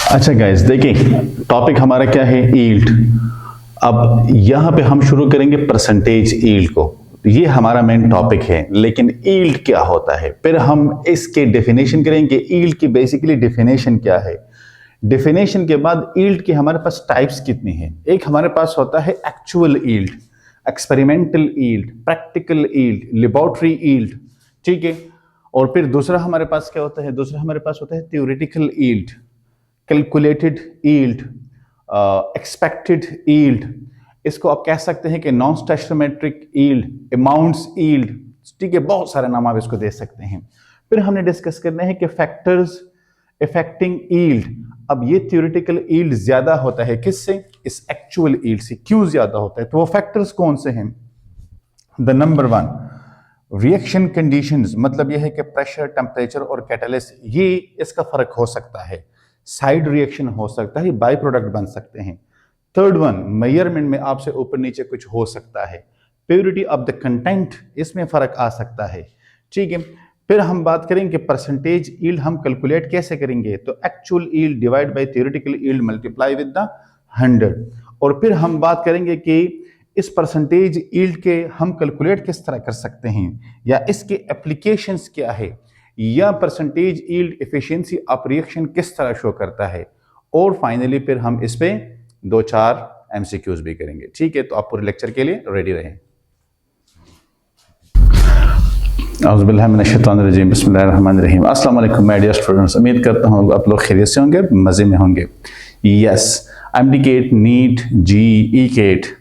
अच्छा गाइस, देखिए टॉपिक हमारा क्या है, ईल्ड। अब यहां पे हम शुरू करेंगे परसेंटेज ईल्ड को। ये हमारा मेन टॉपिक है, लेकिन ईल्ड क्या होता है, फिर हम इसके डेफिनेशन करेंगे। ईल्ड की बेसिकली डेफिनेशन क्या है, डेफिनेशन के बाद ईल्ड के हमारे पास टाइप्स कितनी है। एक हमारे पास होता है actual yield, experimental yield, practical yield, laboratory yield, ठीक है। और फिर दूसरा हमारे पास क्या होता है, दूसरा हमारे पास होता है theoretical yield, calculated yield, expected yield. इसको आप कह सकते हैं कि non stoichiometric yield, amounts yield, ठीक है। बहुत सारे नाम आप इसको दे सकते हैं। फिर हमने डिस्कस करना है कि फैक्टर्स अफेक्टिंग ईल्ड। अब ये थ्योरेटिकल ईल्ड ज्यादा होता है किससे, इस एक्चुअल ईल्ड से। क्यों ज्यादा होता है, तो वो फैक्टर्स कौन से हैं। The number one, reaction conditions, मतलब यह है कि प्रेशर, टेम्परेचर और कैटलिस्ट, ये इसका फर्क हो सकता है। साइड रिएक्शन हो सकता है, बाई प्रोडक्ट बन सकते हैं। थर्ड वन, मेजरमेंट में आपसे ऊपर नीचे कुछ हो सकता है। प्योरिटी ऑफ द कंटेंट, इसमें फर्क आ सकता है, ठीक है। फिर हम बात करेंगे परसेंटेज ईल्ड हम कैलकुलेट कैसे करेंगे, तो actual yield divide by theoretical yield multiply with the 100। और फिर हम बात करेंगे कि इस परसेंटेज ईल्ड के हम कैलकुलेट किस तरह कर सकते हैं, या इसके एप्लीकेशंस क्या है, या percentage yield efficiency of reaction किस तरह शो करता है। और फाइनली फिर हम इस पे 2-4 एमसीक्यूज भी करेंगे, ठीक है। तो आप पूरे लेक्चर के लिए रेडी रहें। औज़ुबिल्लाहिमिनश्शैतानिर्रजीम, बिस्मिल्लाहिर्रहमानिर्रहीम। अस्सलाम वालेकुम माय डियर स्टूडेंट्स, उम्मीद करता हूँ आप लोग खैरियत से होंगे, मज़े में होंगे। यस, एमडीकेट, नीट, जी, केट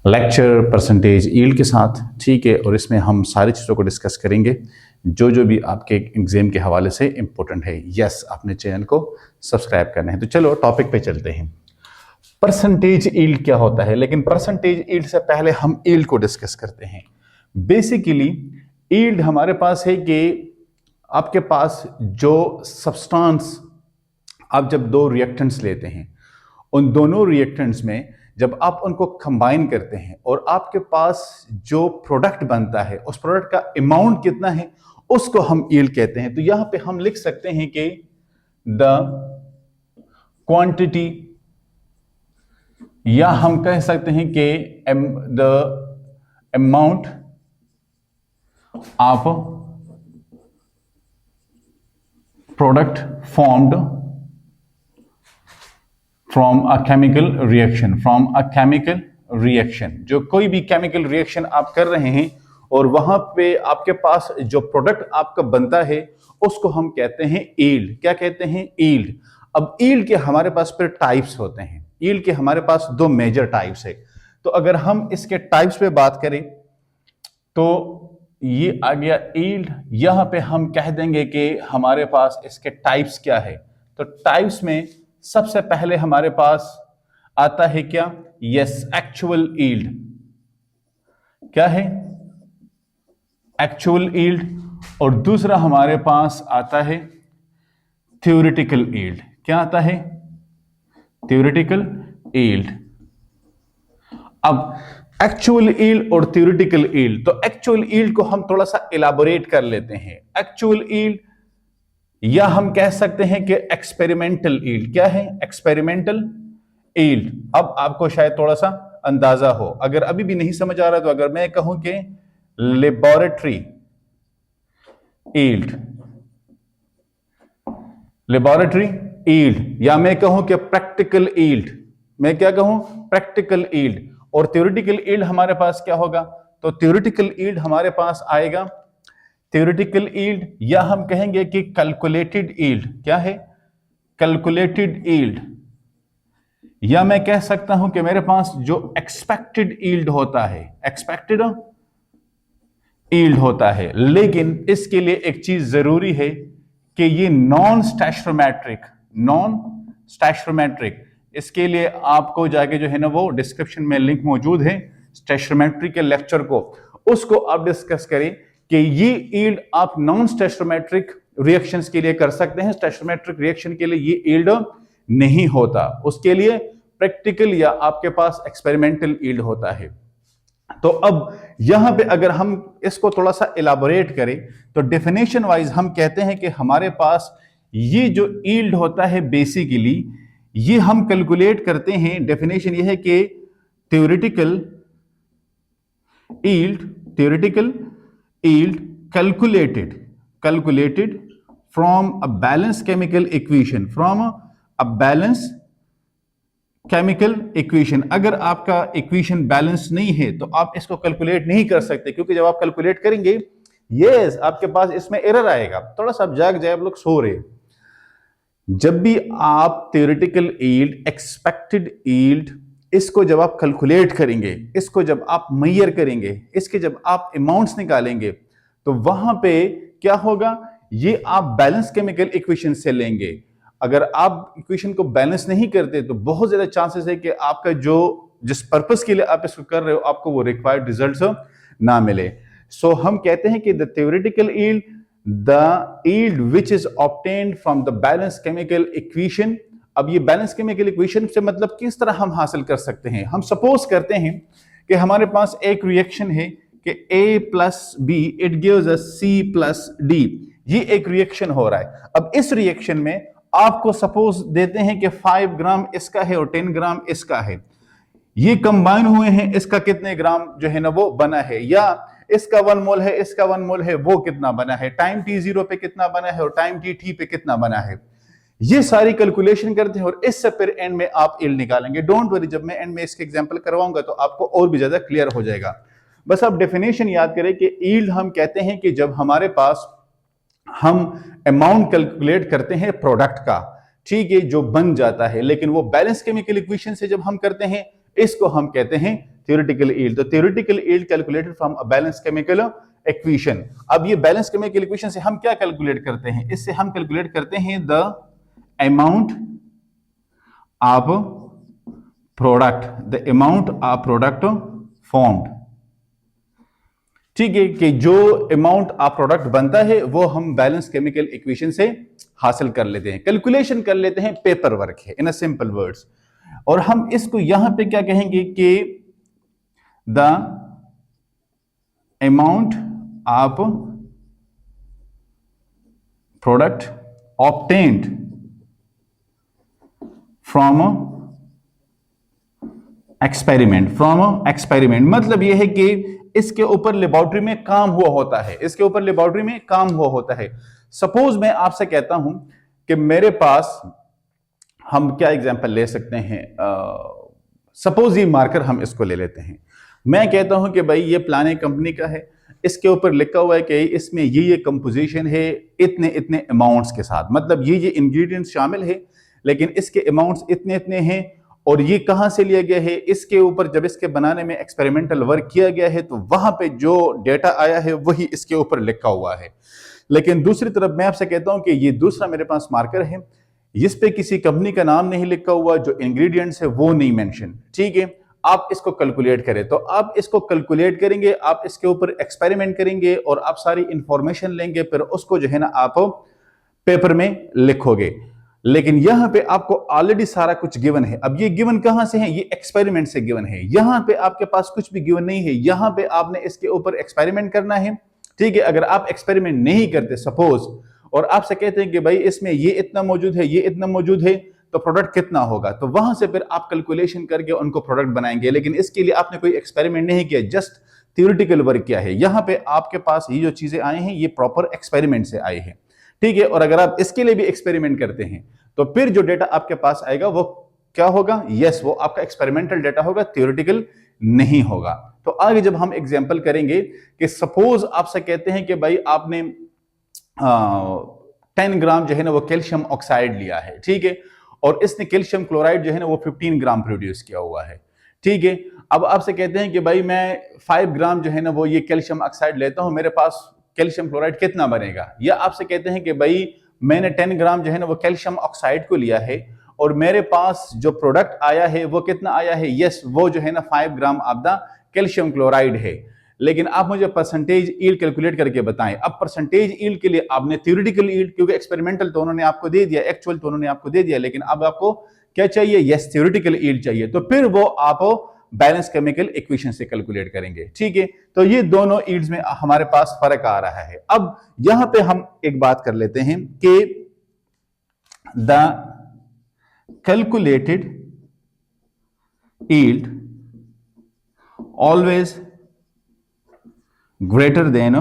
लेक्चर परसेंटेज ईल्ड के साथ, ठीक है। और इसमें हम सारी चीज़ों को डिस्कस करेंगे जो जो भी आपके एग्जाम के हवाले से इंपॉर्टेंट है। यस, अपने चैनल को सब्सक्राइब करना है। तो चलो टॉपिक पे चलते हैं। परसेंटेज ईल्ड क्या होता है, लेकिन परसेंटेज ईल्ड से पहले हम ईल्ड को डिस्कस करते हैं। बेसिकली ईल्ड हमारे पास है कि आपके पास जो सब्सटेंस, आप जब दो रिएक्टेंट्स लेते हैं, उन दोनों रिएक्टेंट्स में जब आप उनको कंबाइन करते हैं और आपके पास जो प्रोडक्ट बनता है, उस प्रोडक्ट का अमाउंट कितना है, उसको हम ईल्ड कहते हैं। तो यहां पे हम लिख सकते हैं कि द क्वांटिटी, या हम कह सकते हैं कि the amount of product formed from a chemical reaction, from a chemical reaction. जो कोई भी केमिकल रिएक्शन आप कर रहे हैं और वहां पे आपके पास जो प्रोडक्ट आपका बनता है, उसको हम कहते हैं ईल्ड। क्या कहते हैं, ईल्ड। अब ईल्ड के हमारे पास फिर टाइप्स होते हैं। ईल्ड के हमारे पास दो मेजर टाइप्स है। तो अगर हम इसके टाइप्स पे बात करें तो ये आ गया ईल्ड। यहां पे हम कह देंगे कि हमारे पास इसके टाइप्स क्या है। तो टाइप्स में सबसे पहले हमारे पास आता है क्या, यस, एक्चुअल ईल्ड। क्या है, एक्चुअल ईल्ड। और दूसरा हमारे पास आता है थ्योरेटिकल ईल्ड। क्या आता है, थ्योरेटिकल ईल्ड। अब एक्चुअल ईल्ड और थ्योरेटिकल ईल्ड, तो एक्चुअल ईल्ड को हम थोड़ा सा इलाबोरेट कर लेते हैं। एक्चुअल ईल्ड, या हम कह सकते हैं कि एक्सपेरिमेंटल ईल्ड। क्या है, एक्सपेरिमेंटल ईल्ड। अब आपको शायद थोड़ा सा अंदाजा हो, अगर अभी भी नहीं समझ आ रहा तो अगर मैं कहूं कि लेबोरेटरी ईल्ड, लेबोरेटरी ईल्ड, या मैं कहूं कि प्रैक्टिकल ईल्ड, मैं क्या कहूं, प्रैक्टिकल ईल्ड। और थ्योरेटिकल ईल्ड हमारे पास क्या होगा, तो थ्योरेटिकल ईल्ड हमारे पास आएगा थ्योरेटिकल ईल्ड, या हम कहेंगे कि कैलकुलेटेड ईल्ड। क्या है, कैलकुलेटेड ईल्ड। या मैं कह सकता हूं कि मेरे पास जो एक्सपेक्टेड ईल्ड होता है, एक्सपेक्टेड ईल्ड होता है। लेकिन इसके लिए एक चीज जरूरी है कि ये नॉन स्टैचोमेट्रिक, नॉन स्टैचोमेट्रिक। इसके लिए आपको जाके जो है ना, वो डिस्क्रिप्शन में लिंक मौजूद है स्टैचोमेट्री के लेक्चर को, उसको आप डिस्कस करें कि ये ईल्ड आप नॉन स्टैचोमेट्रिक रिएक्शंस के लिए कर सकते हैं, स्टैचोमेट्रिक रिएक्शन के लिए ये ईल्ड नहीं होता। उसके लिए प्रैक्टिकल या आपके पास एक्सपेरिमेंटल ईल्ड होता है। तो अब यहां पे अगर हम इसको थोड़ा सा इलाबोरेट करें तो डेफिनेशन वाइज हम कहते हैं कि हमारे पास ये जो ईल्ड होता है बेसिकली ये हम कैलकुलेट करते हैं, डेफिनेशन ये है कि theoretical yield calculated from a balanced chemical equation, अगर आपका इक्वेशन बैलेंस नहीं है तो आप इसको कैलकुलेट नहीं कर सकते, क्योंकि जब आप कैलकुलेट करेंगे आपके पास इसमें एरर आएगा। थोड़ा सा आप जाग जाए, आप लोग सो रहे। जब भी आप थ्योरेटिकल यील्ड, एक्सपेक्टेड यील्ड, इसको जब आप कैलकुलेट करेंगे, इसको जब आप मेजर करेंगे, इसके जब आप अमाउंट्स निकालेंगे, तो वहां पे क्या होगा, ये आप बैलेंस केमिकल इक्वेशन से लेंगे। अगर आप इक्वेशन को बैलेंस नहीं करते तो बहुत ज्यादा चांसेस है कि आपका जिस पर्पस के लिए आप इसको कर रहे हो आपको वो रिक्वायर्ड रिजल्ट्स ना मिले। सो हम कहते हैं कि the theoretical yield, the yield which is obtained from the balance chemical equation. अब ये बैलेंस केमिकल इक्वेशन से मतलब किस तरह हम हासिल कर सकते हैं। हम सपोज करते हैं कि हमारे पास एक रिएक्शन है कि A plus B it gives us C+D। ये एक रिएक्शन हो रहा है। अब इस रिएक्शन में आपको सपोज देते हैं कि 5 ग्राम इसका है और 10 ग्राम इसका है, ये कंबाइन हुए हैं, इसका कितने ग्राम जो है ना वो बना है, या इसका 1 मोल है, इसका 1 मोल है, वो कितना बना है, टाइम t0 पे कितना बना है और टाइम t पे कितना बना है। ये सारी कैलकुलेशन करते हैं और इससे फिर एंड में आप यील्ड निकालेंगे। डोंट वरी, जब मैं एंड में इसके एग्जांपल करवाऊंगा तो आपको और भी ज्यादा क्लियर हो जाएगा। बस आप डेफिनेशन याद करें कि यील्ड हम कहते हैं कि जब हमारे पास हम अमाउंट कैलकुलेट करते हैं प्रोडक्ट का, ठीक है, जो बन जाता है, लेकिन वो बैलेंस केमिकल इक्वेशन से जब हम करते हैं इसको हम कहते हैं थ्योरेटिकल यील्ड। तो theoretical yield calculated from a balance chemical equation. अब ये बैलेंस केमिकल इक्वेशन से हम क्या कैलकुलेट करते हैं, इससे हम कैलकुलेट करते हैं the amount of product formed. ठीक है, कि जो अमाउंट ऑफ प्रोडक्ट बनता है वो हम बैलेंस केमिकल इक्वेशन से हासिल कर लेते हैं, कैलकुलेशन कर लेते हैं, पेपर वर्क है इन अ सिंपल वर्ड्स। और हम इसको यहां पे क्या कहेंगे कि the amount of product obtained from experiment. मतलब यह है कि इसके ऊपर लेबोरेटरी में काम हुआ होता है, सपोज मैं आपसे कहता हूं कि मेरे पास, हम क्या एग्जांपल ले सकते हैं, सपोज ये मार्कर हम इसको ले लेते हैं। मैं कहता हूं कि भाई ये प्लाने कंपनी का है, इसके ऊपर लिखा हुआ है कि इसमें ये कंपोजिशन है इतने इतने अमाउंट्स के साथ, मतलब ये इंग्रेडिएंट्स शामिल है, लेकिन इसके अमाउंट्स इतने इतने हैं, और ये कहां से लिया गया है, इसके ऊपर जब इसके बनाने में एक्सपेरिमेंटल वर्क किया गया है तो वहां पे जो डेटा आया है वही इसके ऊपर लिखा हुआ है। लेकिन दूसरी तरफ मैं आपसे कहता हूं कि ये दूसरा मेरे पास मार्कर है, इस पे किसी कंपनी का नाम नहीं लिखा हुआ, जो इंग्रेडिएंट्स है वो नहीं मेंशन। ठीक है, आप इसको कैलकुलेट करें, तो आप इसको कैलकुलेट करेंगे, आप इसके ऊपर एक्सपेरिमेंट करेंगे और आप सारी इंफॉर्मेशन लेंगे, फिर उसको जो है ना आप पेपर में लिखोगे। लेकिन यहां पे आपको ऑलरेडी सारा कुछ गिवन है। अब ये गिवन कहां से है, ये एक्सपेरिमेंट से गिवन है। यहां पे आपके पास कुछ भी गिवन नहीं है, यहां पे आपने इसके ऊपर एक्सपेरिमेंट करना है। ठीक है, अगर आप एक्सपेरिमेंट नहीं करते सपोज, और आपसे कहते हैं कि भाई इसमें ये इतना मौजूद है, ये इतना मौजूद है, तो प्रोडक्ट कितना होगा, तो वहां से फिर आप कैलकुलेशन करके उनको प्रोडक्ट बनाएंगे। लेकिन इसके लिए आपने कोई एक्सपेरिमेंट नहीं किया, जस्ट थ्योरेटिकल वर्क किया है। यहां पे आपके पास ये जो चीजें आए हैं ये प्रॉपर एक्सपेरिमेंट से आए हैं। ठीक है, और अगर आप इसके लिए भी एक्सपेरिमेंट करते हैं तो फिर जो डेटा आपके पास आएगा वो क्या होगा, यस, वो आपका एक्सपेरिमेंटल डेटा होगा, थ्योरेटिकल नहीं होगा। तो आगे जब हम एग्जांपल करेंगे कि सपोज आपसे कहते हैं कि भाई आपने 10 ग्राम जो है ना वो कैल्शियम ऑक्साइड लिया है, ठीक है, और इसने कैल्शियम क्लोराइड जो है ना वो 15 ग्राम प्रोड्यूस किया हुआ है। ठीक है, अब आपसे कहते हैं कि भाई मैं 5 ग्राम जो है ना वो ये कैल्शियम ऑक्साइड लेता हूं, मेरे पास कैल्शियम क्लोराइड कितना बनेगा, या आपसे कहते हैं कि भाई मैंने 10 ग्राम जो है ना वो कैल्शियम ऑक्साइड को लिया है और मेरे पास जो प्रोडक्ट आया है वो कितना आया है, यस, वो जो है ना 5 gram of the calcium chloride है। लेकिन आप मुझे परसेंटेज यील्ड कैलकुलेट करके बताएं। अब परसेंटेज यील्ड के लिए आपने थ्योरेटिकल यील्ड, क्योंकि एक्सपेरिमेंटल तो उन्होंने आपको दे दिया, एक्चुअल तो उन्होंने आपको दे दिया, लेकिन अब आपको क्या चाहिए, यस, थ्योरेटिकल यील्ड चाहिए, तो फिर वो आप बैलेंस केमिकल इक्वेशन से कैलकुलेट करेंगे। ठीक है, तो ये दोनों यील्ड्स में हमारे पास फर्क आ रहा है। अब यहां पे हम एक बात कर लेते हैं कि the calculated yield always greater than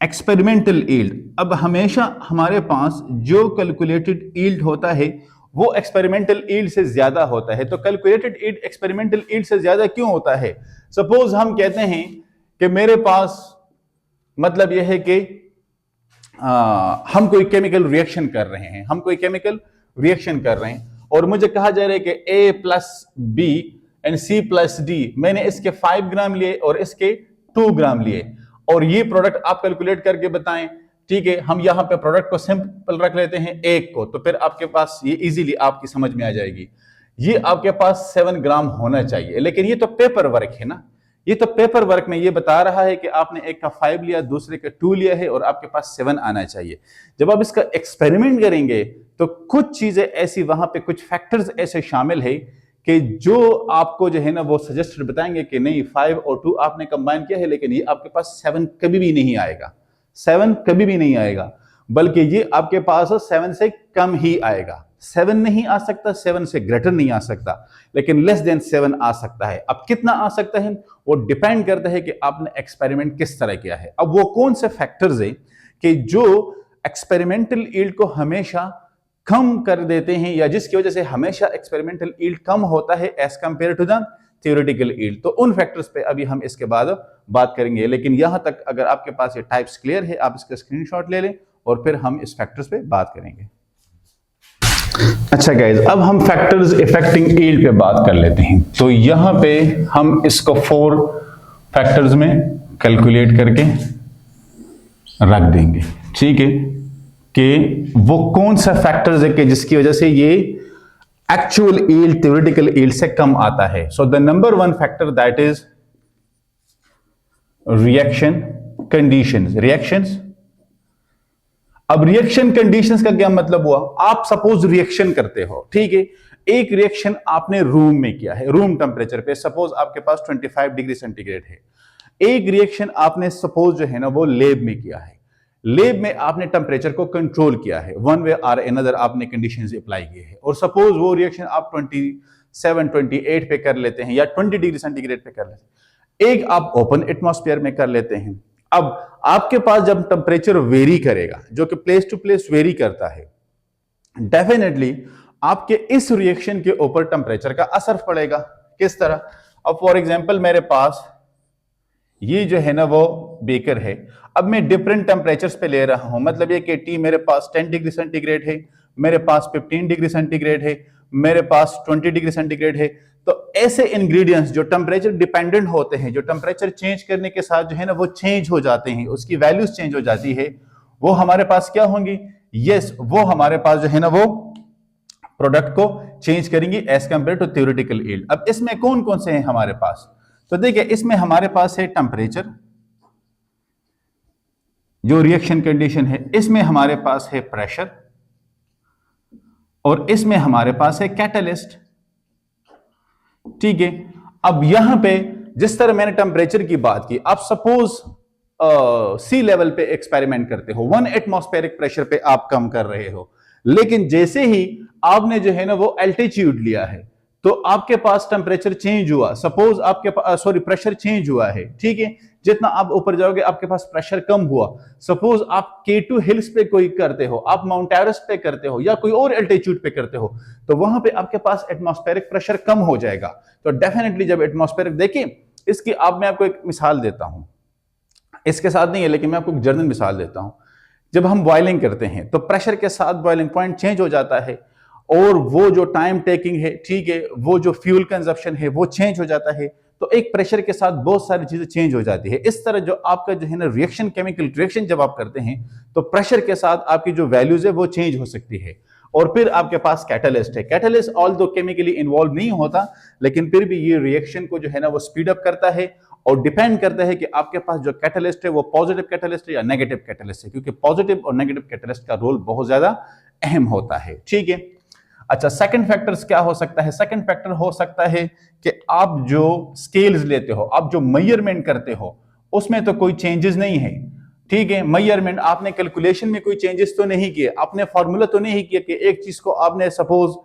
experimental yield। अब हमेशा हमारे पास जो कैलकुलेटेड yield होता है वो एक्सपेरिमेंटल yield से ज्यादा होता है। तो कैलकुलेटेड yield एक्सपेरिमेंटल yield से ज्यादा क्यों होता है? सपोज हम कहते हैं कि मेरे पास मतलब यह है कि हम कोई केमिकल रिएक्शन कर रहे हैं, और मुझे कहा जा रहा है कि A plus B and C plus D, मैंने इसके 5 ग्राम लिए और इसके 2 ग्राम लिए, और ये प्रोडक्ट आप कैलकुलेट करके बताएं। ठीक है, हम यहां पे प्रोडक्ट को सिंपल रख लेते हैं 1 को, तो फिर आपके पास ये इजीली आपकी समझ में आ जाएगी। ये आपके पास 7 ग्राम होना चाहिए, लेकिन ये तो पेपर वर्क है ना, ये तो पेपर वर्क में ये बता रहा है कि आपने एक का 5 लिया, दूसरे का 2 लिया है और आपके पास 7 आना चाहिए। जब आप इसका एक्सपेरिमेंट करेंगे तो कुछ चीजें ऐसी, वहां पे कुछ फैक्टर्स ऐसे शामिल है कि जो आपको जो है ना वो सजेस्टेड बताएंगे कि नहीं 5 और 2 आपने कंबाइन किया है, लेकिन ये आपके पास 7 कभी भी नहीं आएगा, 7 कभी भी नहीं आएगा, बल्कि ये आपके पास 7 से कम ही आएगा। 7 नहीं आ सकता, 7 से ग्रेटर नहीं आ सकता, लेकिन लेस देन 7 आ सकता है। अब कितना आ सकता है वो डिपेंड करता है कि आपने एक्सपेरिमेंट किस तरह किया है। अब वो कौन से फैक्टर्स है कि जो एक्सपेरिमेंटल यील्ड को हमेशा कम कर देते हैं, या जिसकी वजह से हमेशा एक्सपेरिमेंटल यील्ड कम होता है as compare to the theoretical yield. तो उन फैक्टर्स पे अभी हम इसके बाद बात करेंगे, लेकिन यहां तक अगर आपके पास ये टाइप्स क्लियर है, आप इसका स्क्रीनशॉट ले लें और फिर हम इस फैक्टर्स पे बात करेंगे। अच्छा गाइज, अब हम फैक्टर्स इफेक्टिंग यील्ड पे बात कर लेते हैं। तो यहां पे हम इसको 4 फैक्टर्स में कैलकुलेट करके रख देंगे। ठीक है, कि वो कौन सा फैक्टर्स है कि जिसकी वजह से ये एक्चुअल यील्ड थ्योरेटिकल यील्ड से कम आता है। So the number 1 factor that is reaction conditions. Reactions, अब रिएक्शन कंडीशंस का क्या मतलब हुआ? आप सपोज रिएक्शन करते हो, ठीक है, एक रिएक्शन आपने रूम में किया है, रूम टेम्परेचर पे, सपोज आपके पास 25 डिग्री सेंटीग्रेड है। एक रिएक्शन आपने सपोज जो है ना वो लेब में किया है, लेब में आपने टेम्परेचर को कंट्रोल किया है, वन वे और अनदर आपने कंडीशंस अप्लाई किए हैं, और सपोज वो रिएक्शन आप 27 28 पे कर लेते हैं या 20 डिग्री सेंटीग्रेड पे कर लेते हैं, एक आप ओपन एटमॉस्फेयर में कर लेते हैं। अब आपके पास जब टेम्परेचर वेरी करेगा, जो कि प्लेस टू प्लेस वेरी करता है, डेफिनेटली आपके इस रिएक्शन के ऊपर टेम्परेचर का असर पड़ेगा। किस तरह? अब फॉर एग्जांपल मेरे पास ये जो है ना वो बेकर है, अब मैं डिफरेंट टेम्परेचर्स पे ले रहा हूं, मतलब ये कि टी मेरे पास 10 डिग्री सेंटीग्रेड है, मेरे पास 15 डिग्री सेंटीग्रेड है, मेरे पास 20 डिग्री सेंटीग्रेड है। तो ऐसे इंग्रेडिएंट्स जो टेम्परेचर डिपेंडेंट होते हैं, जो टेम्परेचर चेंज करने के साथ जो है ना वो चेंज हो जाते हैं, उसकी वैल्यूज चेंज हो जाती है, वो हमारे पास क्या होंगी? यस, वो हमारे पास जो है ना वो प्रोडक्ट को चेंज करेंगी as compare to theoretical yield. अब इसमें कौन कौन से हैं हमारे पास? तो देखिए, इसमें हमारे पास है टेम्परेचर जो रिएक्शन कंडीशन है, इसमें हमारे पास है प्रेशर, और इसमें हमारे पास है कैटलिस्ट। ठीक है, अब यहां पे जिस तरह मैंने टेम्परेचर की बात की, आप सपोज सी लेवल पे एक्सपेरिमेंट करते हो, 1 एटमॉस्फेरिक प्रेशर पे आप कम कर रहे हो, लेकिन जैसे ही आपने जो है ना वो एल्टीट्यूड लिया है तो आपके पास टेम्परेचर चेंज हुआ, सपोज आपके पास प्रेशर चेंज हुआ है। ठीक है, जितना आप ऊपर जाओगे आपके पास प्रेशर कम हुआ। सपोज आप K2 हिल्स पे कोई करते हो, आप माउंट एवरेस्ट पे करते हो, या कोई और एल्टीट्यूड पे करते हो, तो वहां पे आपके पास एटमॉस्फेरिक प्रेशर कम हो जाएगा। तो डेफिनेटली जब एटमॉस्फेरिक, देखिए इसकी मैं आपको एक मिसाल देता हूं, इसके साथ नहीं है लेकिन मैं आपको एक जनरल मिसाल देता हूं। जब हम बॉइलिंग करते हैं तो प्रेशर के साथ बॉइलिंग पॉइंट चेंज हो जाता है, और वो जो टाइम टेकिंग है, ठीक है, वो जो फ्यूल कंजप्शन है वो चेंज हो जाता है। तो एक प्रेशर के साथ बहुत सारी चीजें चेंज हो जाती है। इस तरह जो आपका जो है ना रिएक्शन, केमिकल रिएक्शन जब आप करते हैं तो प्रेशर के साथ आपकी जो वैल्यूज है वो चेंज हो सकती है। और फिर आपके पास कैटलिस्ट है। कैटलिस्ट ऑल्दो केमिकली इन्वॉल्व नहीं होता, लेकिन फिर भी ये रिएक्शन को जो है ना वो स्पीड अप करता है, और डिपेंड करता है कि आपके पास जो कैटलिस्ट है वो पॉजिटिव कैटलिस्ट है या नेगेटिव कैटलिस्ट है, क्योंकि पॉजिटिव और नेगेटिव कैटलिस्ट का रोल बहुत ज्यादा अहम होता है। ठीक है, अच्छा, सेकंड फैक्टर्स क्या हो सकता है? सेकंड फैक्टर हो सकता है कि आप जो स्केल्स लेते हो, आप जो मेजरमेंट करते हो, उसमें तो कोई चेंजेस नहीं है, ठीक है, मेजरमेंट आपने कैलकुलेशन में कोई चेंजेस तो नहीं किए, आपने फॉर्मूला तो नहीं किया कि एक चीज को आपने सपोज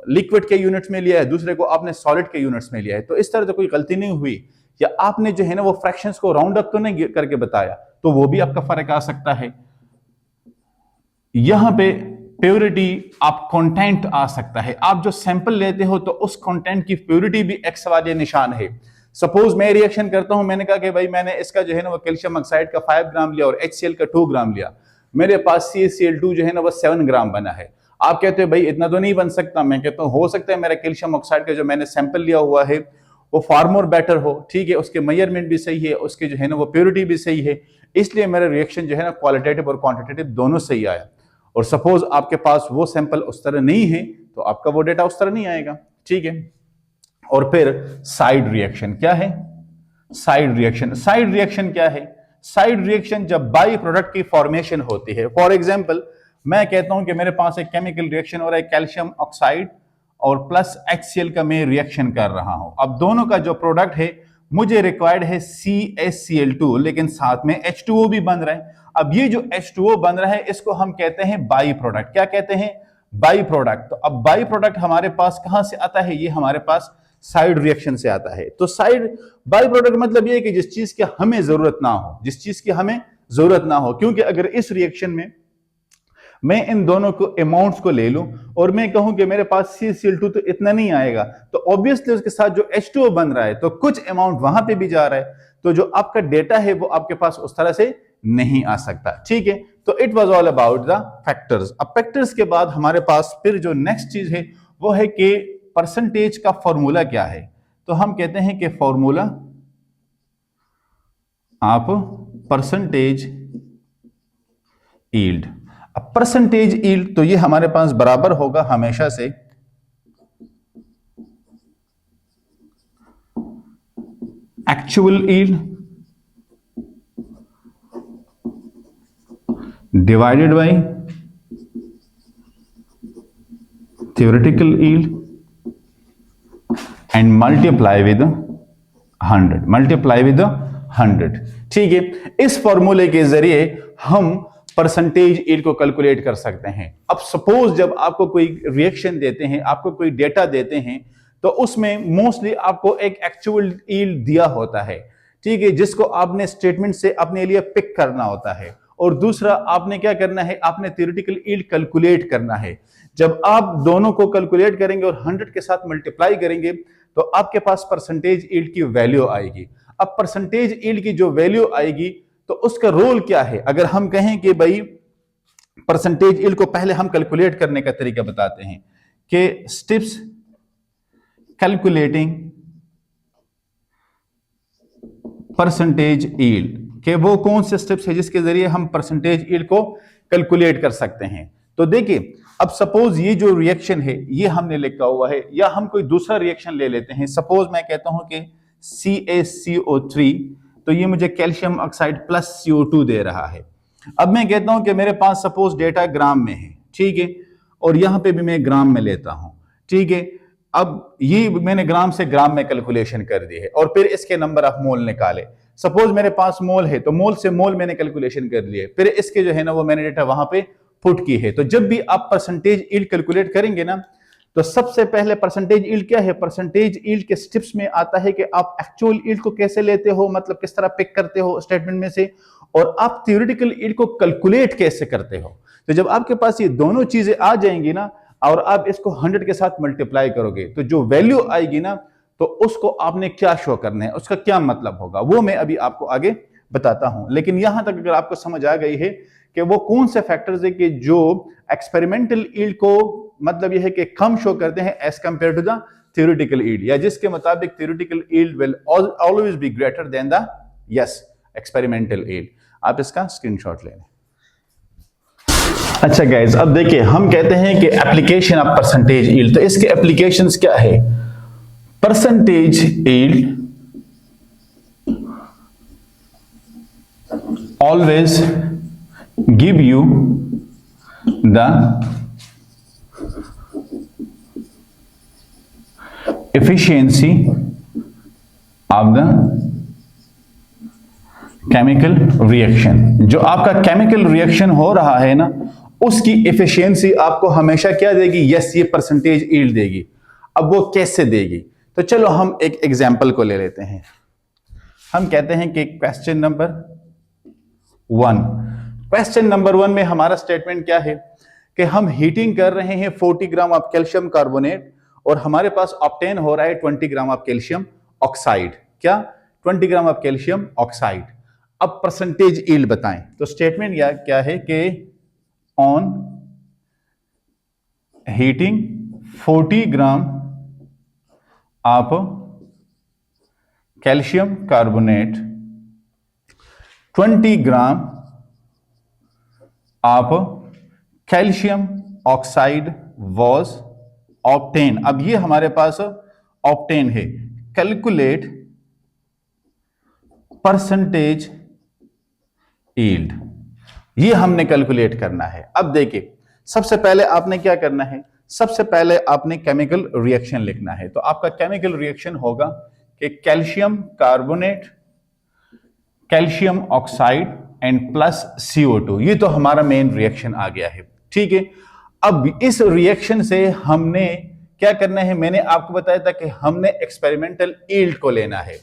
लिक्विड के यूनिट्स में लिया है, दूसरे को आपने सॉलिड के यूनिट्स में लिया है, तो इस तरह तो कोई गलती नहीं हुई, या आपने जो है ना वो फ्रैक्शंस को राउंड अप तो नहीं करके बताया, तो वो भी आपका फर्क आ सकता है। यहां पे प्योरिटी आप कंटेंट आ सकता है, आप जो सैंपल लेते हो तो उस कंटेंट की प्योरिटी भी एक्स वाले निशान है। सपोज मैं रिएक्शन करता हूं, मैंने कहा कि भाई मैंने इसका जो है ना वो कैल्शियम ऑक्साइड का 5 ग्राम लिया और HCl का 2 ग्राम लिया, मेरे पास CaCl2 जो है ना वो 7 ग्राम बना है। आप कहते हैं भाई इतना तो नहीं बन सकता, मैं कहता हूं हो सकता है मेरा कैल्शियम ऑक्साइड का जो मैंने सैंपल लिया हुआ है वो फार मोर बेटर हो, ठीक है, उसके मेजरमेंट भी सही है, उसके जो है ना वो प्योरिटी भी सही है, इसलिए मेरा रिएक्शन जो है ना क्वालिटेटिव और क्वांटिटेटिव दोनों सही आया। और सपोज आपके पास वो सैंपल उस तरह नहीं है तो आपका वो डेटा उस तरह नहीं आएगा, ठीक है। और फिर साइड रिएक्शन क्या है? साइड रिएक्शन, साइड रिएक्शन क्या है? साइड रिएक्शन जब बाई प्रोडक्ट की फॉर्मेशन होती है। फॉर एग्जांपल मैं कहता हूं कि मेरे पास एक केमिकल रिएक्शन हो रहा है, कैल्शियम ऑक्साइड और प्लस HCl का मैं रिएक्शन कर रहा हूं। अब दोनों का जो प्रोडक्ट है मुझे रिक्वायर्ड है CaCl2, लेकिन साथ में H2O भी बन रहा है। अब ये जो H2O बन रहा है इसको हम कहते हैं बाई प्रोडक्ट। क्या कहते हैं? By product. तो अब बाई प्रोडक्ट हमारे पास कहां से आता है? ये हमारे पास साइड रिएक्शन से आता है। तो साइड बाई प्रोडक्ट मतलब ये है कि जिस चीज की हमें जरूरत ना हो, जिस चीज की हमें जरूरत ना हो, क्योंकि अगर इस रिएक्शन में मैं इन दोनों को अमाउंट्स को ले लूं और मैं कहूं कि मेरे पास CaCl2 तो इतना नहीं आएगा, तो ऑब्वियसली उसके साथ जो H2O बन रहा है तो कुछ अमाउंट वहां पे भी जा रहा है, तो जो आपका डेटा है वो आपके पास उस तरह से नहीं आ सकता, ठीक है। तो it was all about the factors. अब फैक्टर्स के बाद हमारे पास फिर जो नेक्स्ट चीज है वो है कि परसेंटेज का फॉर्मूला क्या है। तो हम कहते हैं कि फॉर्मूला आप परसेंटेज यील्ड। अब परसेंटेज यील्ड तो ये हमारे पास बराबर होगा हमेशा से actual yield divided by theoretical yield and multiply with 100, multiply with 100, ठीक है। इस फॉर्मूले के जरिए हम परसेंटेज यील्ड को कैलकुलेट कर सकते हैं। अब सपोज जब आपको कोई रिएक्शन देते हैं, आपको कोई डेटा देते हैं, तो उसमें मोस्टली आपको एक एक्चुअल यील्ड दिया होता है, ठीक है, जिसको आपने स्टेटमेंट से अपने लिए पिक करना होता है। और दूसरा आपने क्या करना है? आपने थ्योरेटिकल यील्ड कैलकुलेट करना है। जब आप दोनों को कैलकुलेट करेंगे और 100 के साथ मल्टीप्लाई करेंगे तो आपके पास परसेंटेज यील्ड की वैल्यू आएगी। अब परसेंटेज यील्ड की जो वैल्यू आएगी तो उसका रोल क्या है? अगर हम कहें कि भाई परसेंटेज यील्ड को पहले हम कैलकुलेट करने का तरीका बताते हैं कि स्टेप्स कैलकुलेटिंग परसेंटेज यील्ड, कि वो कौन से स्टेप्स है जिसके जरिए हम परसेंटेज यील्ड को कैलकुलेट कर सकते हैं। तो देखिए, अब सपोज ये जो रिएक्शन है ये हमने लिखा हुआ है, या हम कोई दूसरा रिएक्शन ले लेते हैं। सपोज मैं कहता हूं कि CaCO3, तो ये मुझे कैल्शियम ऑक्साइड प्लस CO2 दे रहा है। अब मैं कहता हूं कि मेरे पास सपोज डेटा ग्राम में है, ठीक है, और यहां पे भी मैं ग्राम में लेता हूं, ठीक है। अब ये मैंने ग्राम से ग्राम में कैलकुलेशन कर दी है और फिर इसके नंबर ऑफ मोल निकाले। सपोज मेरे पास मोल है तो मोल से मोल मैंने कैलकुलेशन कर लिए, फिर इसके जो है ना वो मैंने डेटा वहां पे पुट की है। तो जब भी आप परसेंटेज यील्ड कैलकुलेट करेंगे ना, तो सबसे पहले परसेंटेज यील्ड क्या है? परसेंटेज यील्ड के स्टेप्स में आता है कि आप एक्चुअल यील्ड को कैसे लेते हो, मतलब किस तरह पिक करते हो स्टेटमेंट में से, और आप थ्योरेटिकल यील्ड को कैलकुलेट कैसे करते हो। तो जब आपके पास ये दोनों चीजें आ जाएंगी ना और आप इसको 100 के साथ मल्टीप्लाई करोगे तो जो वैल्यू आएगी ना, तो उसको आपने क्या शो करना है, उसका क्या मतलब होगा, वो मैं अभी आपको आगे बताता हूं। लेकिन यहां तक अगर आपको समझ आ गई है कि वो कौन से फैक्टर्स है कि जो एक्सपेरिमेंटल यील्ड को मतलब यह है कि कम शो करते हैं as compare to the theoretical yield, या जिसके मुताबिक theoretical yield will always be greater than the experimental yield. आप इसका स्क्रीनशॉट ले लें। अच्छा गाइज, अब देखिए हम कहते हैं कि एप्लीकेशन ऑफ परसेंटेज यील्ड, तो इसके एप्लीकेशंस क्या है? Percentage yield always give you the efficiency of the chemical reaction, जो आपका केमिकल रिएक्शन हो रहा है ना, उसकी एफिशिएंसी आपको हमेशा क्या देगी? यस, ये परसेंटेज यील्ड देगी। अब वो कैसे देगी? तो चलो हम एक एग्जांपल को ले लेते हैं। हम कहते हैं कि क्वेश्चन नंबर 1 में हमारा स्टेटमेंट क्या है कि हम हीटिंग कर रहे हैं 40 ग्राम ऑफ कैल्शियम कार्बोनेट और हमारे पास ऑब्टेन हो रहा है 20 ग्राम ऑफ कैल्शियम ऑक्साइड। क्या? 20 ग्राम ऑफ कैल्शियम ऑक्साइड। अब परसेंटेज यील्ड बताएं। तो स्टेटमेंट क्या है कि on heating 40 gram of calcium carbonate 20 gram of calcium oxide was obtain. अब ये हमारे पास ऑब्टेन है। कैलकुलेट परसेंटेज यील्ड, ये हमने कैलकुलेट करना है। अब देखिए, सबसे पहले आपने क्या करना है? सबसे पहले आपने केमिकल रिएक्शन लिखना है। तो आपका केमिकल रिएक्शन होगा कि calcium carbonate, calcium oxide and plus CO2। ये तो हमारा मेन रिएक्शन आ गया है, ठीक है। अब इस रिएक्शन से हमने क्या करना है? मैंने आपको बताया था कि हमने एक्सपेरिमेंटल यील्ड को लेना है।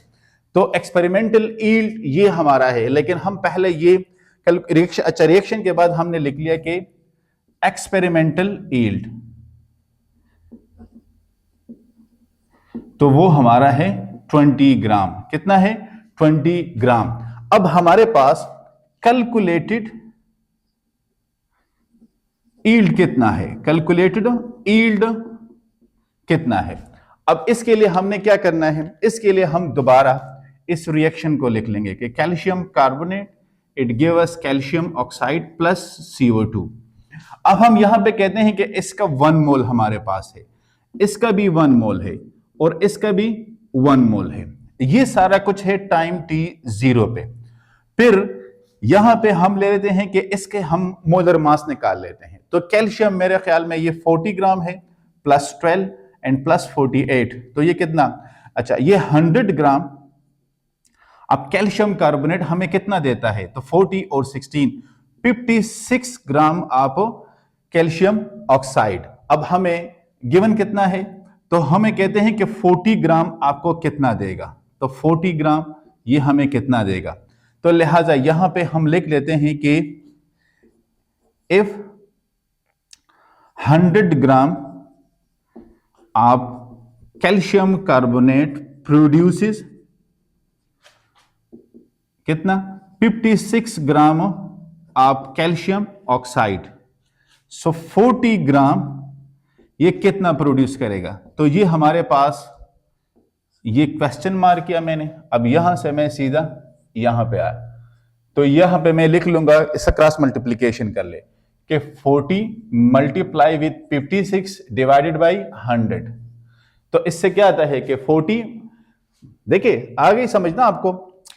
तो एक्सपेरिमेंटल यील्ड ये हमारा है, लेकिन हम पहले ये रिएक्शन, अच्छा रिएक्शन के बाद हमने लिख लिया कि एक्सपेरिमेंटल यील्ड, तो वो हमारा है 20 ग्राम। कितना है? 20 ग्राम। अब हमारे पास कैलकुलेटेड यील्ड कितना है? कैलकुलेटेड यील्ड कितना है? अब इसके लिए हमने क्या करना है? इसके लिए हम दोबारा इस रिएक्शन को लिख लेंगे कि calcium carbonate it give us calcium oxide plus CO2। अब हम यहां पे कहते हैं कि इसका 1 मोल हमारे पास है, इसका भी 1 मोल है और इसका भी 1 मोल है। ये सारा कुछ है टाइम t0 पे। फिर यहां पे हम ले लेते हैं कि इसके हम मोलर मास निकाल लेते हैं। तो कैल्शियम मेरे ख्याल में ये 40 ग्राम है, प्लस 12 एंड प्लस 48, तो ये कितना? अच्छा, ये 100 ग्राम। अब कैल्शियम कार्बोनेट हमें कितना देता है? तो 40 और 16, 56 ग्राम आप कैल्शियम ऑक्साइड। अब हमें गिवन कितना है? तो हमें कहते हैं कि 40 ग्राम आपको कितना देगा? तो 40 ग्राम ये हमें कितना देगा? तो लिहाजा यहां पे हम लिख लेते हैं कि if 100 gram of calcium carbonate produces कितना? 56 ग्राम ऑफ कैल्शियम ऑक्साइड। सो 40 ग्राम ये कितना प्रोड्यूस करेगा? तो ये हमारे पास ये क्वेश्चन मार्क किया मैंने। अब यहां से मैं सीधा यहां पे आया, तो यहां पे मैं लिख लूंगा, इसका क्रॉस मल्टीप्लीकेशन कर ले कि 40 मल्टीप्लाई विथ 56 डिवाइडेड बाई 100। तो इससे क्या आता है कि 40, देखिए आगे समझना आपको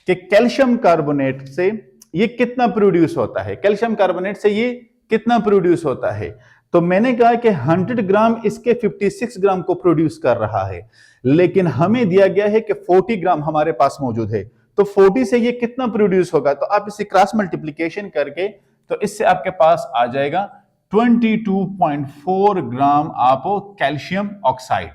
कि कैल्शियम कार्बोनेट से ये कितना प्रोड्यूस होता है, कैल्शियम कार्बोनेट से ये कितना प्रोड्यूस होता है। तो मैंने कहा कि 100 ग्राम इसके 56 ग्राम को प्रोड्यूस कर रहा है, लेकिन हमें दिया गया है कि 40 ग्राम हमारे पास मौजूद है। तो 40 से ये कितना प्रोड्यूस होगा? तो आप इसे क्रॉस मल्टीप्लीकेशन करके, तो इससे आपके पास आ जाएगा 22.4 ग्राम आप कैल्शियम ऑक्साइड।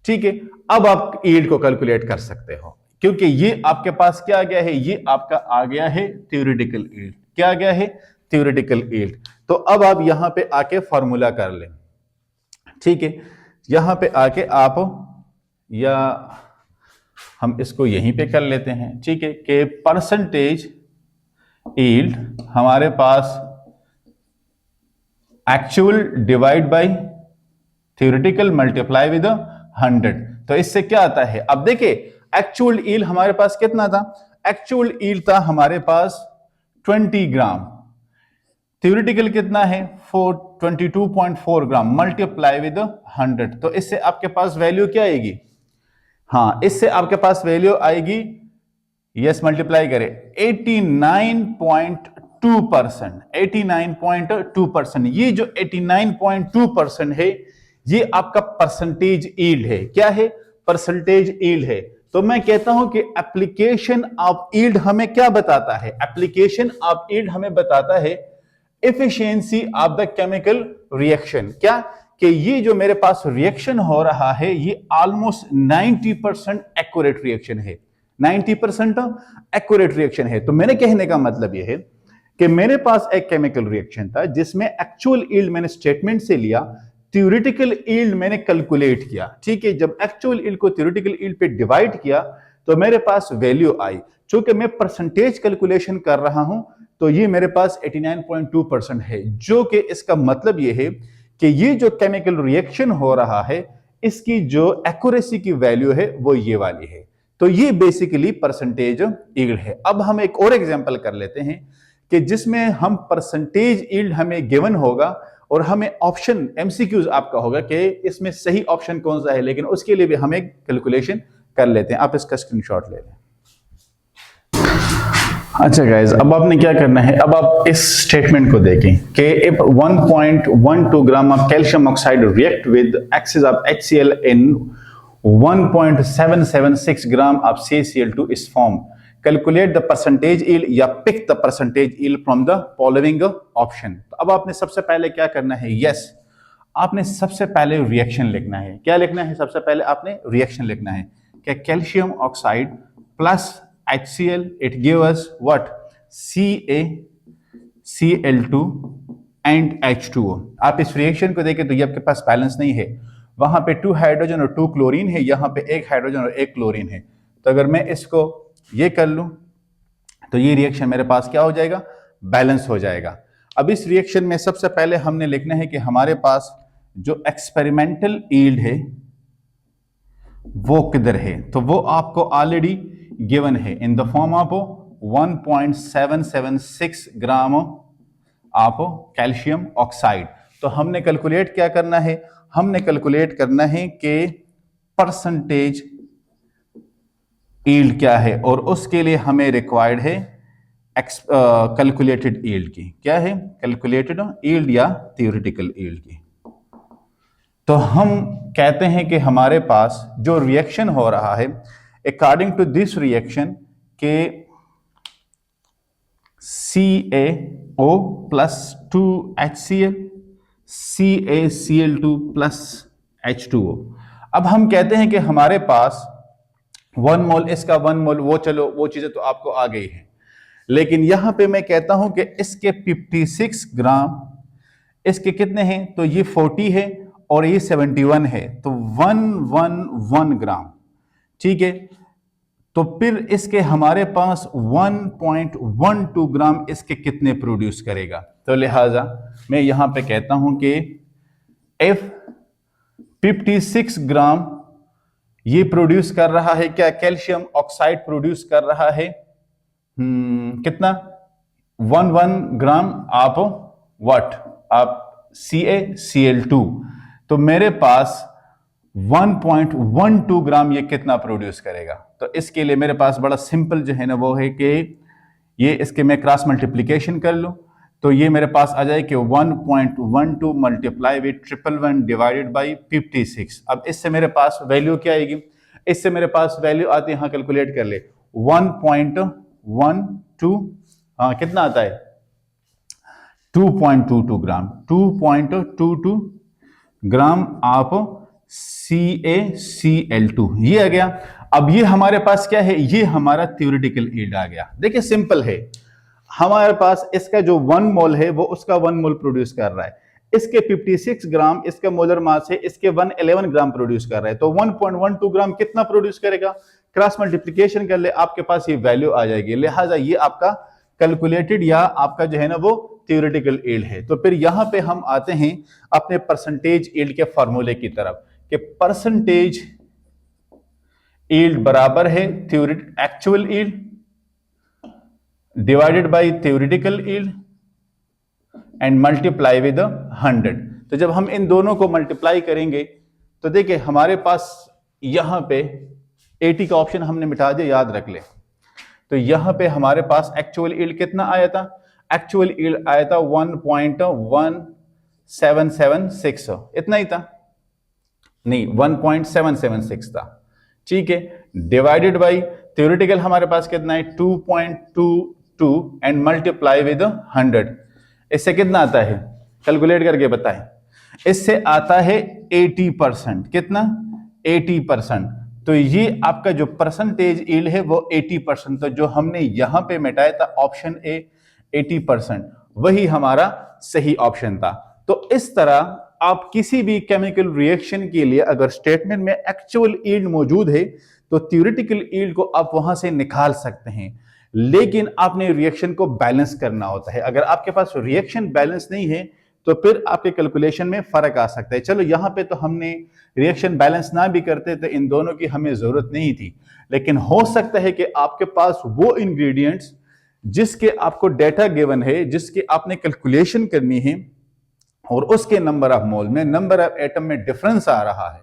ठीक है, अब आप यील्ड को कैलकुलेट कर सकते हो, क्योंकि ये आपके पास क्या आ गया है? ये आपका आ गया है थ्योरेटिकल यील्ड। क्या आ गया है? Theoretical yield. तो अब आप यहां पे आके फॉर्मूला कर लें। ठीक है, यहां पे आके आप, या हम इसको यहीं पे कर लेते हैं, ठीक है, कि परसेंटेज यील्ड हमारे पास actual divide by theoretical multiply with 100। तो इससे क्या आता है? अब देखिए, एक्चुअल यील्ड हमारे पास कितना था? एक्चुअल यील्ड था हमारे पास 20 ग्राम। थ्योरेटिकल कितना है? 22.4 ग्राम मल्टीप्लाई विद 100। तो इससे आपके पास वैल्यू क्या आएगी? हाँ, इससे आपके पास वैल्यू आएगी, यस मल्टीप्लाई करें, 89.2%। 89.2%। ये जो 89.2% है, ये आपका परसेंटेज यील्ड है। क्या है? परसेंटेज यील्ड है। तो मैं कहता हूं कि एप्लीकेशन ऑफ यील्ड हमें क्या बताता है? एप्लीकेशन ऑफ यील्ड हमें बताता है efficiency of the chemical reaction. क्या कि ये जो मेरे पास रिएक्शन हो रहा है ये ऑलमोस्ट 90% एक्यूरेट रिएक्शन है, 90% एक्यूरेट रिएक्शन है। तो मेरे कहने का मतलब यह है कि मेरे पास एक केमिकल रिएक्शन था जिसमें एक्चुअल यील्ड मैंने स्टेटमेंट से लिया, थ्योरेटिकल यील्ड मैंने कैलकुलेट किया। ठीक है, जब एक्चुअल यील्ड को थ्योरेटिकल यील्ड पे डिवाइड किया तो मेरे पास वैल्यू आई। चूंकि मैं परसेंटेज कैलकुलेशन कर रहा हूं तो ये मेरे पास 89.2% है, जो कि इसका मतलब ये है कि ये जो केमिकल रिएक्शन हो रहा है इसकी जो एक्यूरेसी की वैल्यू है वो ये वाली है। तो ये बेसिकली परसेंटेज यील्ड है। अब हम एक और एग्जांपल कर लेते हैं कि जिसमें हम परसेंटेज यील्ड हमें गिवन होगा और हमें ऑप्शन एमसीक्यूज आपका होगा कि इसमें सही ऑप्शन कौन सा है, लेकिन उसके लिए भी हम एक कैलकुलेशन कर लेते हैं। आप इसका स्क्रीनशॉट ले लें। अच्छा गाइज, अब आपने क्या करना है, अब आप इस स्टेटमेंट को देखें कि if 1.12 gram of calcium oxide react with excess of HCl in 1.776 gram of CaCl2 is formed, calculate the percentage yield या pick the percentage yield from the following option. तो अब आपने सबसे पहले क्या करना है, यस आपने सबसे पहले रिएक्शन लिखना है। क्या लिखना है? सबसे पहले आपने रिएक्शन लिखना है कि calcium oxide plus HCl it give us what, CaCl2 and H2O। आप इस रिएक्शन को देखें तो ये आपके पास बैलेंस नहीं है, वहां पे 2 हाइड्रोजन और 2 क्लोरीन है, यहां पे 1 हाइड्रोजन और 1 क्लोरीन है। तो अगर मैं इसको ये कर लूं तो ये रिएक्शन मेरे पास क्या हो जाएगा, बैलेंस हो जाएगा। अब इस रिएक्शन में सबसे पहले हमने लिखना है कि हमारे पास जो एक्सपेरिमेंटल यील्ड है वो किधर है, तो वो आपको ऑलरेडी गिवन है in the form of 1.776 gram of calcium oxide. तो हमने कैलकुलेट क्या करना है, हमने कैलकुलेट करना है कि परसेंटेज यील्ड क्या है, और उसके लिए हमें रिक्वायर्ड है कैलकुलेटेड यील्ड की। क्या है? कैलकुलेटेड यील्ड या थ्योरेटिकल यील्ड की। तो हम कहते हैं कि हमारे पास जो रिएक्शन हो रहा है अकॉर्डिंग टू दिस रिएक्शन के CaO plus 2HCl CaCl2 plus H2O। अब हम कहते हैं कि हमारे पास 1 मोल, इसका 1 मोल, वो चलो वो चीजें तो आपको आ गई है, लेकिन यहां पे मैं कहता हूं कि इसके 56 ग्राम, इसके कितने हैं, तो ये 40 है और ये 71 है, तो 111 ग्राम। ठीक है, तो फिर इसके हमारे पास 1.12 ग्राम इसके कितने प्रोड्यूस करेगा। तो लिहाजा मैं यहां पे कहता हूं कि F 56 ग्राम ये प्रोड्यूस कर रहा है, क्या कैल्शियम ऑक्साइड प्रोड्यूस कर रहा है कितना, 11 ग्राम आप व्हाट, आप CaCl2। तो मेरे पास 1.12 ग्राम ये कितना प्रोड्यूस करेगा। तो इसके लिए मेरे पास बड़ा सिंपल जो है ना वो है कि ये इसके मैं क्रॉस मल्टीप्लिकेशन कर लूं तो ये मेरे पास आ जाए कि 1.12 मल्टीप्लाई विद 111 डिवाइडेड बाई 56। अब इससे मेरे पास वैल्यू क्या आएगी, इससे मेरे पास वैल्यू आती है, हाँ कैलकुलेट कर ले, 1.12, हाँ कितना आता है, 2.22 ग्राम, 2.22 ग्राम आप CaCl2 ये आ गया। अब ये हमारे पास क्या है, ये हमारा थ्योरेटिकल यील्ड आ गया। देखिए सिंपल है, हमारे पास इसका जो 1 मोल है वो उसका 1 मोल प्रोड्यूस कर रहा है, इसके 56 ग्राम इसका मोलर मास है, इसके 111 ग्राम प्रोड्यूस कर रहा है, तो 1.12 ग्राम कितना प्रोड्यूस करेगा, क्रॉस मल्टीप्लिकेशन कर ले, आपके पास ये वैल्यू आ जाएगी। लिहाजा ये आपका कैलकुलेटेड या आपका जो है ना वो थ्योरेटिकल यील्ड है। तो फिर यहां पे हम आते हैं अपने परसेंटेज यील्ड के फॉर्मूले की तरफ कि परसेंटेज यील्ड बराबर है actual yield divided by theoretical yield and multiply with 100। तो जब हम इन दोनों को मल्टीप्लाई करेंगे तो देखिए हमारे पास यहां पे 80 का ऑप्शन हमने मिटा दिया, याद रख ले। तो यहां पे हमारे पास एक्चुअल यील्ड कितना आया था, एक्चुअल यील्ड आया था 1.1776, इतना ही था, नहीं 1.776 था। ठीक है, डिवाइडेड बाई थ्योरेटिकल हमारे पास कितना है 2.22 एंड मल्टीप्लाई विद 100। इससे कितना आता है, कैलकुलेट करके बताएं। इससे आता है 80%। कितना? 80%। तो ये आपका जो परसेंटेज यील्ड है वो 80%। तो जो हमने यहां पे मिटाया था ऑप्शन ए 80%, वही हमारा सही ऑप्शन था। तो इस तरह आप किसी भी केमिकल रिएक्शन के लिए अगर स्टेटमेंट में एक्चुअल यील्ड मौजूद है तो थ्योरेटिकल यील्ड को आप वहां से निकाल सकते हैं, लेकिन आपने रिएक्शन को बैलेंस करना होता है। अगर आपके पास रिएक्शन बैलेंस नहीं है तो फिर आपके कैलकुलेशन में फर्क आ सकता है। चलो यहां पे तो हमने रिएक्शन बैलेंस ना भी करते तो इन दोनों की हमें जरूरत नहीं थी, लेकिन हो सकता है कि आपके पास वो इंग्रेडिएंट्स जिसके आपको डेटा गिवन है, जिसकी आपने कैलकुलेशन करनी है और उसके नंबर ऑफ मोल में, नंबर ऑफ एटम में डिफरेंस आ रहा है।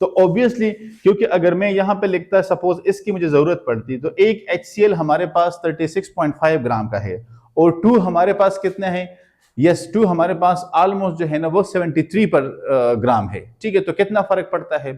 तो ऑब्वियसली, क्योंकि अगर मैं यहां पे लिखता सपोज इसकी मुझे जरूरत पड़ती तो एक HCl हमारे पास 36.5 ग्राम का है और 2 हमारे पास कितना है, यस 2 हमारे पास ऑलमोस्ट जो है ना वो 73 पर ग्राम है। ठीक है, तो कितना फर्क पड़ता है।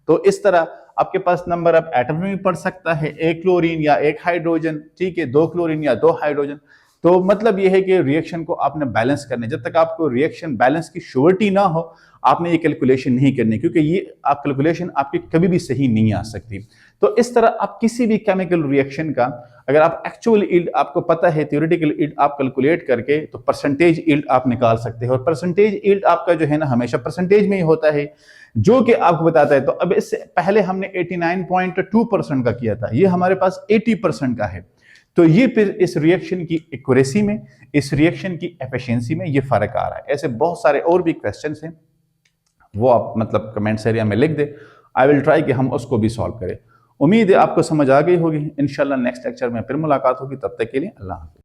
तो इस तरह आपके पास नंबर ऑफ एटम में भी पड़ सकता है, एक क्लोरीन या एक हाइड्रोजन, ठीक है, 2 क्लोरीन या 2 हाइड्रोजन। तो मतलब यह है कि रिएक्शन को आपने बैलेंस करना है। जब तक आपको रिएक्शन बैलेंस की श्योरिटी ना हो आपने ये कैलकुलेशन नहीं करनी, क्योंकि ये आप कैलकुलेशन आपकी कभी भी सही नहीं आ सकती। तो इस तरह आप किसी भी केमिकल रिएक्शन का अगर आप एक्चुअल यील्ड आपको पता है, थ्योरेटिकल यील्ड आप कैलकुलेट करके तो परसेंटेज यील्ड आप निकाल सकते हैं। और परसेंटेज यील्ड आपका जो है ना हमेशा परसेंटेज में ही होता है, जो कि आपको बताता है। तो अब इससे पहले हमने 89.2% का किया था, ये हमारे पास 80% का है। तो ये फिर इस रिएक्शन की एक्यूरेसी में, इस रिएक्शन की एफिशिएंसी में ये फर्क आ रहा है। ऐसे बहुत सारे और भी क्वेश्चंस हैं, वो आप मतलब कमेंट्स एरिया में लिख दे, आई विल ट्राई कि हम उसको भी सॉल्व करें। उम्मीद है आपको समझ आ गई होगी। इंशाल्लाह नेक्स्ट लेक्चर में फिर मुलाकात होगी, तब तक के लिए अल्लाह हाफ़िज़।